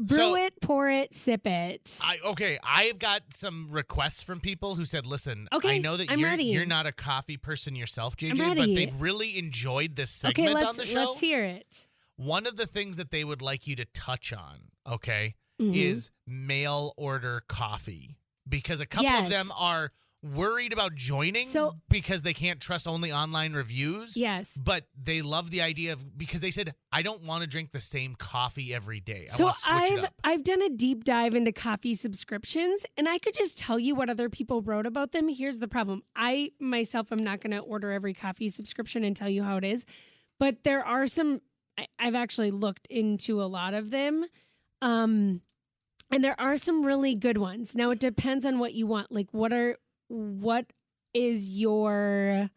Brew it, pour it, sip it. I've got some requests from people who said, listen, Okay, I know that I'm ready. you're not a coffee person yourself, I'm JJ, but ready. they've really enjoyed this segment on the show. Let's hear it. One of the things that they would like you to touch on, Mm-hmm. is mail order coffee. Because a couple of them are worried about joining because they can't trust only online reviews. Yes. But they love the idea of, because they said, I don't want to drink the same coffee every day. I want to switch it up. I've done a deep dive into coffee subscriptions, and I could just tell you what other people wrote about them. Here's the problem. I myself am not going to order every coffee subscription and tell you how it is. But there are some, I've actually looked into a lot of them. And there are some really good ones. Now, it depends on what you want. Like, what is your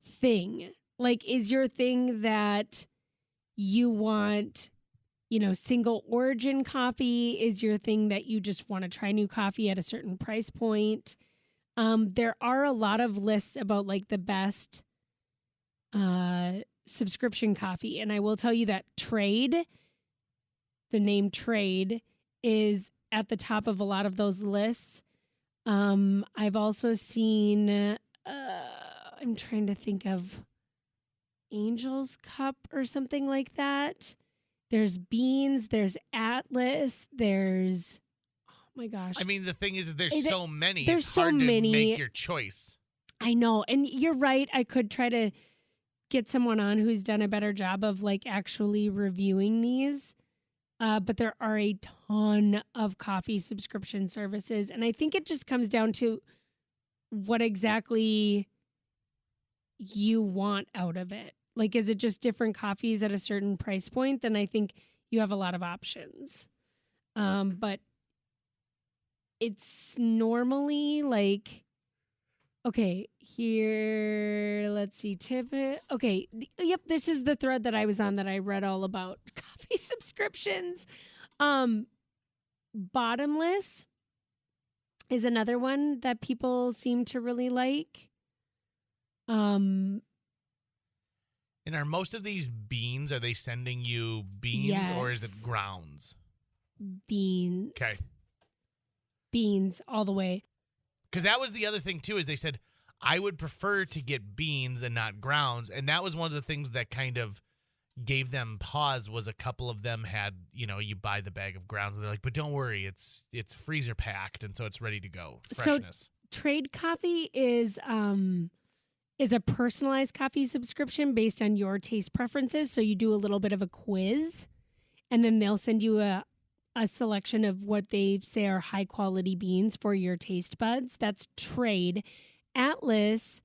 thing? Like, is your thing that you want, single origin coffee? Is your thing that you just want to try new coffee at a certain price point? There are a lot of lists about like the best subscription coffee. And I will tell you that the name Trade is at the top of a lot of those lists. I've also seen, I'm trying to think of Angel's Cup or something like that. There's Beans, there's Atlas, there's, oh my gosh. I mean, the thing is that there's so many. There's it's hard so to many. make your choice. I know. And you're right. I could try to get someone on who's done a better job of like actually reviewing these. But there are a ton of coffee subscription services. And I think it just comes down to what exactly you want out of it. Like, is it just different coffees at a certain price point? Then I think you have a lot of options. But it's normally like, okay, here, let's see, tip it. Okay, yep, this is the thread that I was on that I read all about coffee subscriptions. Bottomless is another one that people seem to really like. And are most of these beans, are they sending you beans or is it grounds? Beans. Okay. Beans all the way. Because that was the other thing, too, is they said, I would prefer to get beans and not grounds. And that was one of the things that kind of gave them pause, was a couple of them had, you buy the bag of grounds. And they're like, but don't worry, it's freezer packed. And so it's ready to go. Freshness. So Trade Coffee is a personalized coffee subscription based on your taste preferences. So you do a little bit of a quiz, and then they'll send you a selection of what they say are high quality beans for your taste buds. That's Trade. Atlas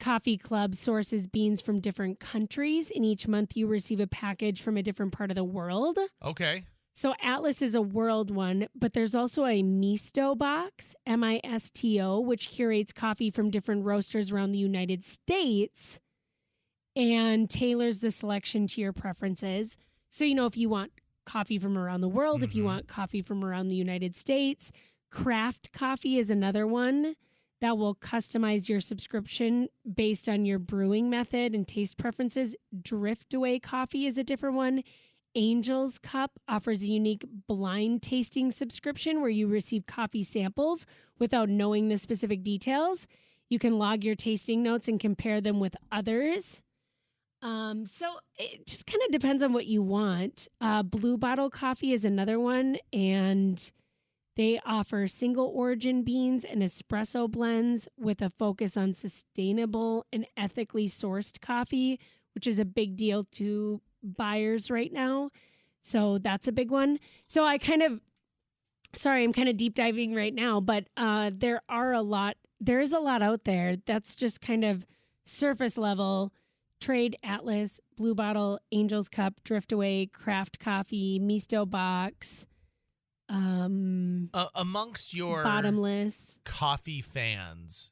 Coffee Club sources beans from different countries, and each month you receive a package from a different part of the world. Okay. So Atlas is a world one, but there's also a Misto box, Misto, which curates coffee from different roasters around the United States and tailors the selection to your preferences. So, if you want coffee from around the world, if you want coffee from around the United States, Craft Coffee is another one that will customize your subscription based on your brewing method and taste preferences. Driftaway Coffee is a different one. Angel's Cup offers a unique blind tasting subscription where you receive coffee samples without knowing the specific details. You can log your tasting notes and compare them with others. So it just kind of depends on what you want. Blue Bottle Coffee is another one, and they offer single origin beans and espresso blends with a focus on sustainable and ethically sourced coffee, which is a big deal to buyers right now. So that's a big one. So I'm kind of deep diving right now, but there is a lot out there that's just kind of surface level. Trade, Atlas, Blue Bottle, Angel's Cup, Driftaway, Craft Coffee, Misto Box. Amongst your Bottomless coffee fans,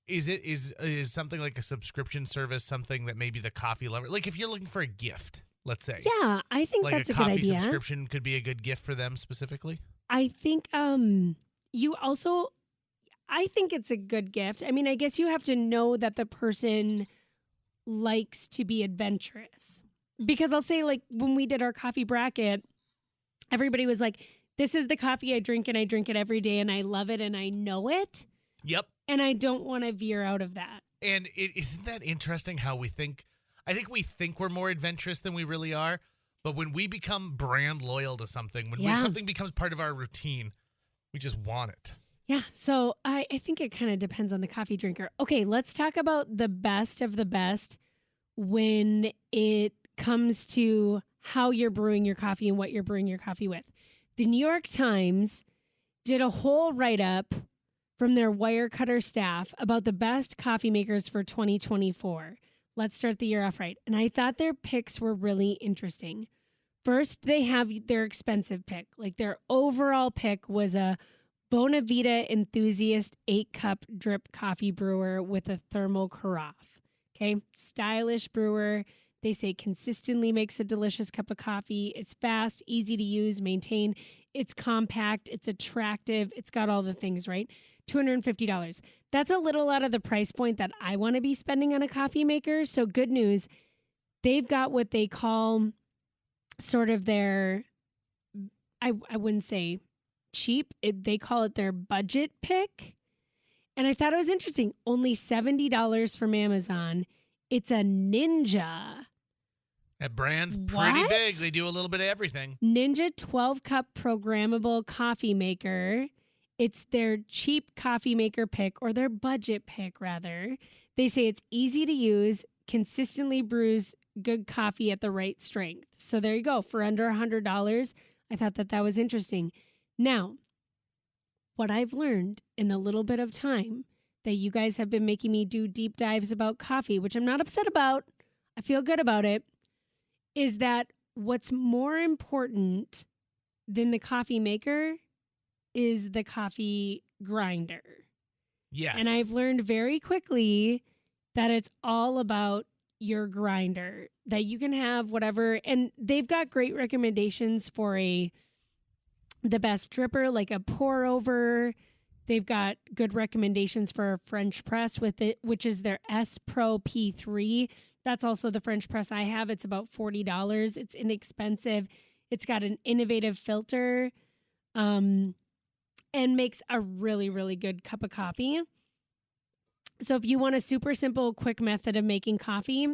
is something like a subscription service something that maybe the coffee lover, like if you're looking for a gift, let's say. Yeah, I think like that's a good coffee idea. Subscription could be a good gift for them specifically. I think I think it's a good gift. I mean, I guess you have to know that the person likes to be adventurous. because I'll say, like, when we did our coffee bracket, everybody was like, this is the coffee I drink, and I drink it every day, and I love it, and I know it. Yep. And I don't want to veer out of that. And isn't that interesting how we think? I think we think we're more adventurous than we really are. But when we become brand loyal to something, when something becomes part of our routine, we just want it. Yeah. So I think it kind of depends on the coffee drinker. Okay, let's talk about the best of the best when it comes to how you're brewing your coffee and what you're brewing your coffee with. The New York Times did a whole write-up from their Wirecutter staff about the best coffee makers for 2024. Let's start the year off right. And I thought their picks were really interesting. First, they have their expensive pick. Like their overall pick was a Bonavita Enthusiast 8-cup drip coffee brewer with a thermal carafe. Okay, stylish brewer. They say consistently makes a delicious cup of coffee. It's fast, easy to use, maintain. It's compact. It's attractive. It's got all the things, right? $250. That's a little out of the price point that I want to be spending on a coffee maker. So good news. They've got what they call sort of their, I wouldn't say cheap. They call it their budget pick. And I thought it was interesting. Only $70 from Amazon. It's a Ninja. That brand's pretty big. They do a little bit of everything. Ninja 12-cup programmable coffee maker. It's their cheap coffee maker pick, or their budget pick, rather. They say it's easy to use, consistently brews good coffee at the right strength. So there you go. For under $100, I thought that was interesting. Now, what I've learned in the little bit of time that you guys have been making me do deep dives about coffee, which I'm not upset about, I feel good about it, is that what's more important than the coffee maker is the coffee grinder. Yes. And I've learned very quickly that it's all about your grinder, that you can have whatever. And they've got great recommendations for the best dripper, like a pour over. They've got good recommendations for a French press with it, which is their S Pro P3. That's also the French press I have. It's about $40. It's inexpensive. It's got an innovative filter. And makes a really, really good cup of coffee. So if you want a super simple, quick method of making coffee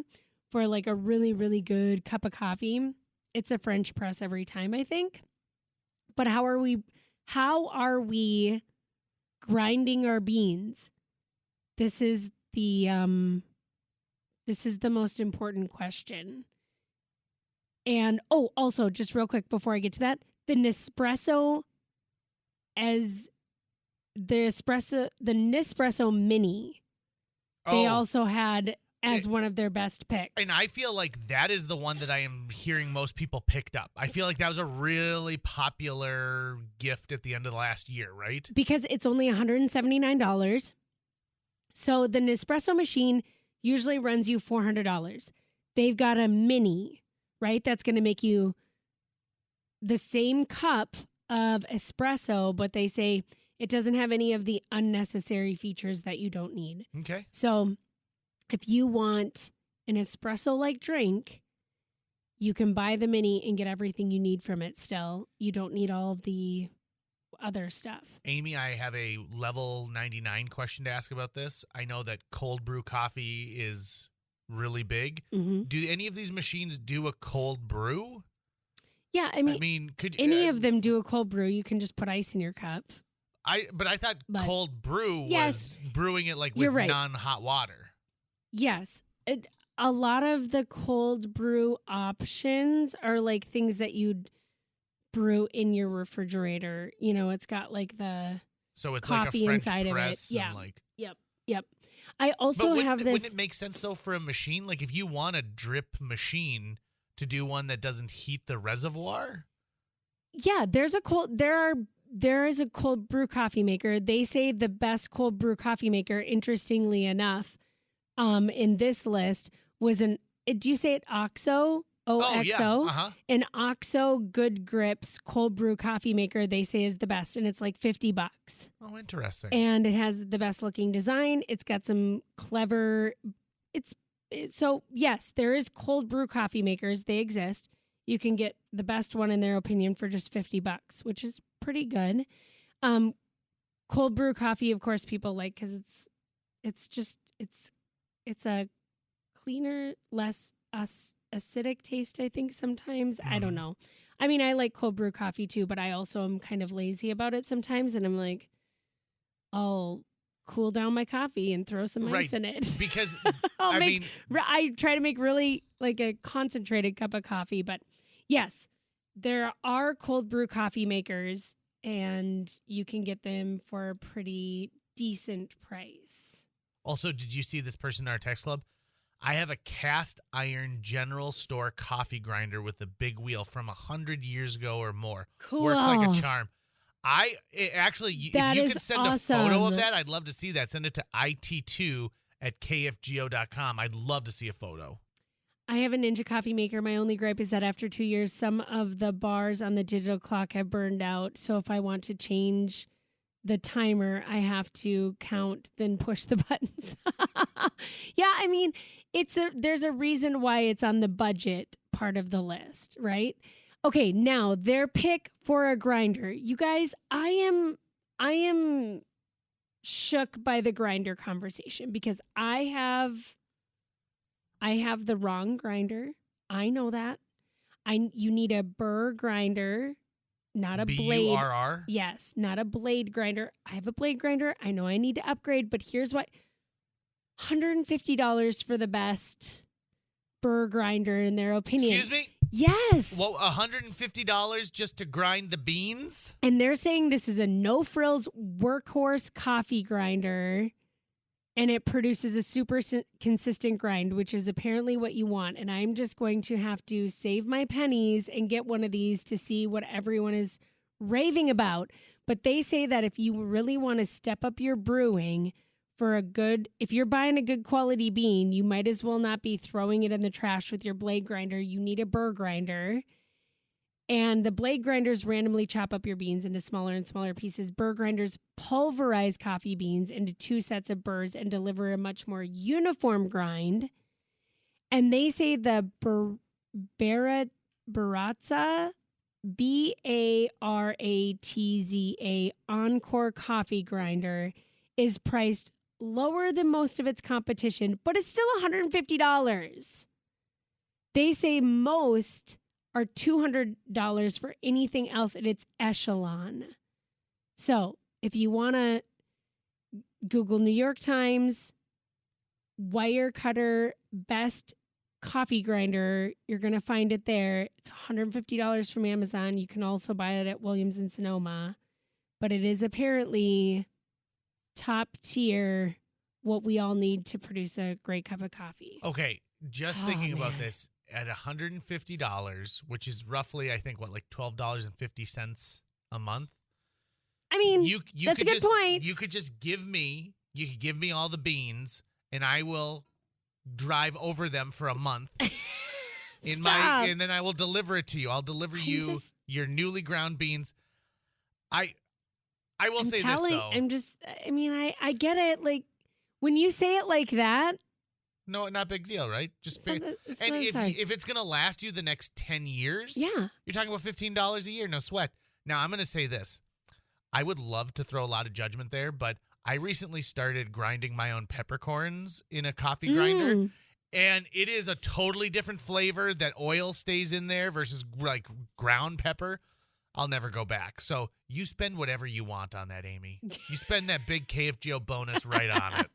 for like a really, really good cup of coffee, it's a French press every time, I think. But how are we grinding our beans? This is the most important question. And also just real quick before I get to that, the Nespresso Nespresso Mini, they also had as one of their best picks. And I feel like that is the one that I am hearing most people picked up. I feel like that was a really popular gift at the end of the last year, right? Because it's only $179. So the Nespresso machine usually runs you $400. They've got a mini, right? That's going to make you the same cup of espresso, but they say it doesn't have any of the unnecessary features that you don't need. Okay. So if you want an espresso-like drink, you can buy the mini and get everything you need from it still. You don't need all of the other stuff. Amy, I have a level 99 question to ask about this. I know that cold brew coffee is really big. Mm-hmm. Do any of these machines do a cold brew? Yeah, I mean could any of them do a cold brew? You can just put ice in your cup. But I thought cold brew was brewing it like with non-hot water. Yes. A lot of the cold brew options are like things that you'd brew in your refrigerator. You know, it's got like the so it's coffee like a French inside press of it. Yeah. And like... Yep. I also have this. Wouldn't it make sense though for a machine? Like if you want a drip machine to do one that doesn't heat the reservoir? Yeah, there is a cold brew coffee maker. They say the best cold brew coffee maker, interestingly enough, in this list was do you say it OXO? OXO? Yeah. Uh-huh. An OXO Good Grips cold brew coffee maker, they say, is the best, and it's like $50. Oh, interesting. And it has the best looking design. It's got some clever, it's So yes, there is cold brew coffee makers. They exist. You can get the best one in their opinion for just $50, which is pretty good. Cold brew coffee, of course, people like because it's a cleaner, less acidic taste. I think sometimes I don't know. I mean, I like cold brew coffee too, but I also am kind of lazy about it sometimes, and I'm like, I'll cool down my coffee and throw some ice in it Because I try to make really like a concentrated cup of coffee, but yes, there are cold brew coffee makers and you can get them for a pretty decent price. Also, did you see this person in our text club? I have a cast iron general store coffee grinder with a big wheel from 100 years ago or more. Cool. Works like a charm. If you could send a photo awesome. of that, I'd love to see that. Send it to it2@kfgo.com. I'd love to see a photo. I have a Ninja coffee maker. My only gripe is that after 2 years, some of the bars on the digital clock have burned out. So if I want to change the timer, I have to count, then push the buttons. Yeah, I mean, there's a reason why it's on the budget part of the list, right? Okay, now their pick for a grinder. You guys, I am shook by the grinder conversation because I have the wrong grinder. I know that. You need a burr grinder, not a blade. BURR? Yes, not a blade grinder. I have a blade grinder. I know I need to upgrade, but here's what. $150 for the best burr grinder in their opinion. Excuse me? Yes. Well, $150 just to grind the beans? And they're saying this is a no-frills workhorse coffee grinder, and it produces a super consistent grind, which is apparently what you want. And I'm just going to have to save my pennies and get one of these to see what everyone is raving about. But they say that if you really want to step up your brewing if you're buying a good quality bean, you might as well not be throwing it in the trash with your blade grinder. You need a burr grinder. And the blade grinders randomly chop up your beans into smaller and smaller pieces. Burr grinders pulverize coffee beans into 2 sets of burrs and deliver a much more uniform grind. And they say the Baratza, BARATZA Encore coffee grinder is priced lower than most of its competition, but it's still $150. They say most are $200 for anything else in its echelon. So if you want to Google New York Times, Wirecutter best coffee grinder, you're going to find it there. It's $150 from Amazon. You can also buy it at Williams and Sonoma, but it is apparently top tier, what we all need to produce a great cup of coffee. Okay, just thinking about man. this, at $150, which is roughly, I think, like $12.50 a month. I mean, you that's could a good point. You could just give me all the beans, and I will drive over them for a month. And then I will deliver it to you. I'll deliver you your newly ground beans. I will say this though. I get it. Like when you say it like that. No, not big deal, right? Just it's and really sorry. if it's gonna last you the next 10 years, Yeah. you're talking about $15 a year, no sweat. Now I'm gonna say this. I would love to throw a lot of judgment there, but I recently started grinding my own peppercorns in a coffee grinder. And it is a totally different flavor. That oil stays in there versus like ground pepper. I'll never go back. So you spend whatever you want on that, Amy. You spend that big KFGO bonus right on it.